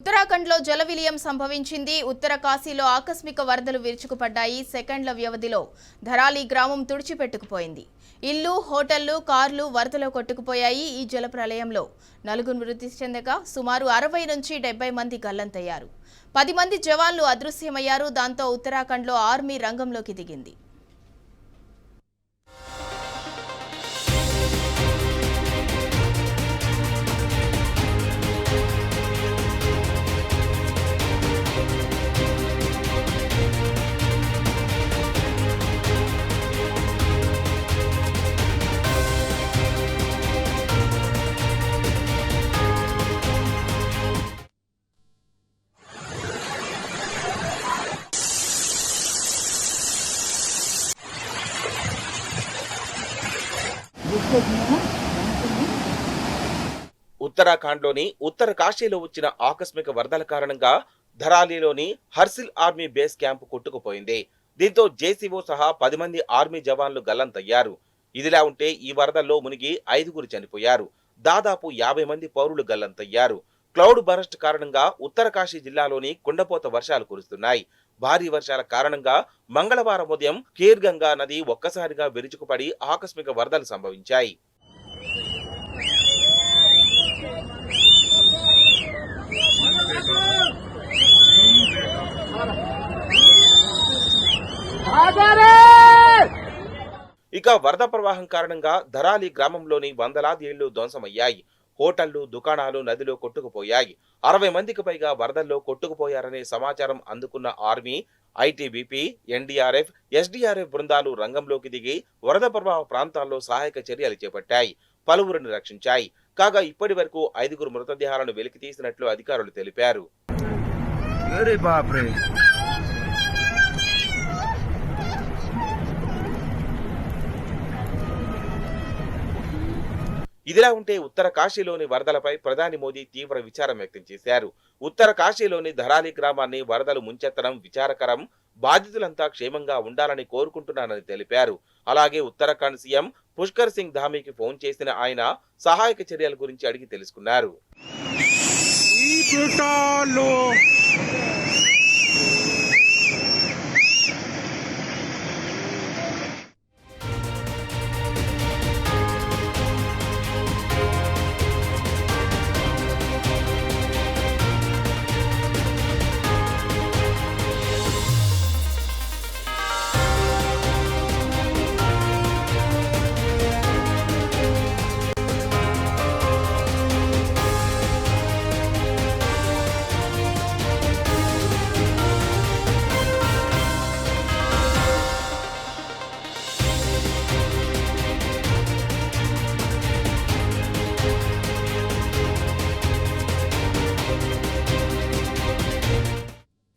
ఉత్తరాఖండ్లో జల విలయం సంభవించింది. ఉత్తర కాశీలో ఆకస్మిక వరదలు విరుచుకుపడ్డాయి. సెకండ్ల వ్యవధిలో ధరాలి గ్రామం తుడిచిపెట్టుకుపోయింది. ఇల్లు, హోటళ్లు, కార్లు వరదలో కొట్టుకుపోయాయి. ఈ జల ప్రళయంలో 4 మృతి చెందగా సుమారు 60 నుంచి 70 మంది గల్లంతయ్యారు. 10 మంది జవాన్లు అదృశ్యమయ్యారు. దాంతో ఉత్తరాఖండ్లో ఆర్మీ రంగంలోకి దిగింది. ఉత్తరాఖండ్లోని ఉత్తర కాశీలో వచ్చిన ఆకస్మిక వరదల కారణంగా ధరాలిలోని హర్సిల్ ఆర్మీ బేస్ క్యాంపు కొట్టుకుపోయింది. దీంతో జేసీఓ సహా 10 మంది ఆర్మీ జవాన్లు గల్లంతయ్యారు. ఇదిలా ఉంటే ఈ వరదల్లో మునిగి 5 చనిపోయారు. దాదాపు 50 మంది పౌరులు గల్లంతయ్యారు. క్లౌడ్ బరస్ట్ కారణంగా ఉత్తర కాశీ జిల్లాలోని కుండపోత వర్షాలు కురుస్తున్నాయి. భారీ వర్షాల కారణంగా మంగళవారం ఉదయం ఖీర్ గంగా నది ఒక్కసారిగా విరుచుకుపడి ఆకస్మిక వరదలు సంభవించాయి. ఇక వరద ప్రవాహం కారణంగా ధరాలి గ్రామంలోని వందలాది ఇళ్లు ధ్వంసమయ్యాయి. హోటళ్లు, దుకాణాలు నదిలో కొట్టుకుపోయాయి. 60 మందికి పైగా వరదల్లో కొట్టుకుపోయారనే సమాచారం అందుకున్న ఆర్మీ, ఐటీబీపీ, ఎన్డీఆర్ఎఫ్, ఎస్డీఆర్ఎఫ్ బృందాలు రంగంలోకి దిగి వరద ప్రవాహ ప్రాంతాల్లో సహాయక చర్యలు చేపట్టాయి. పలువురిని రక్షించాయి. కాగా ఇప్పటి వరకు 5 మృతదేహాలను వెలికి తీసినట్లు అధికారులు తెలిపారు. ఇదిలా ఉంటే ఉత్తర కాశీలోని వరదలపై ప్రధాని మోదీ తీవ్ర విచారం వ్యక్తం చేశారు. ఉత్తర కాశీలోని ధరాలి గ్రామాన్ని వరదలు ముంచెత్తడం విచారకరం. బాధితులంతా క్షేమంగా ఉండాలని కోరుకుంటున్నానని తెలిపారు. అలాగే ఉత్తరాఖండ్ సీఎం పుష్కర్ సింగ్ ధామీకి ఫోన్ చేసిన ఆయన సహాయక చర్యల గురించి అడిగి తెలుసుకున్నారు.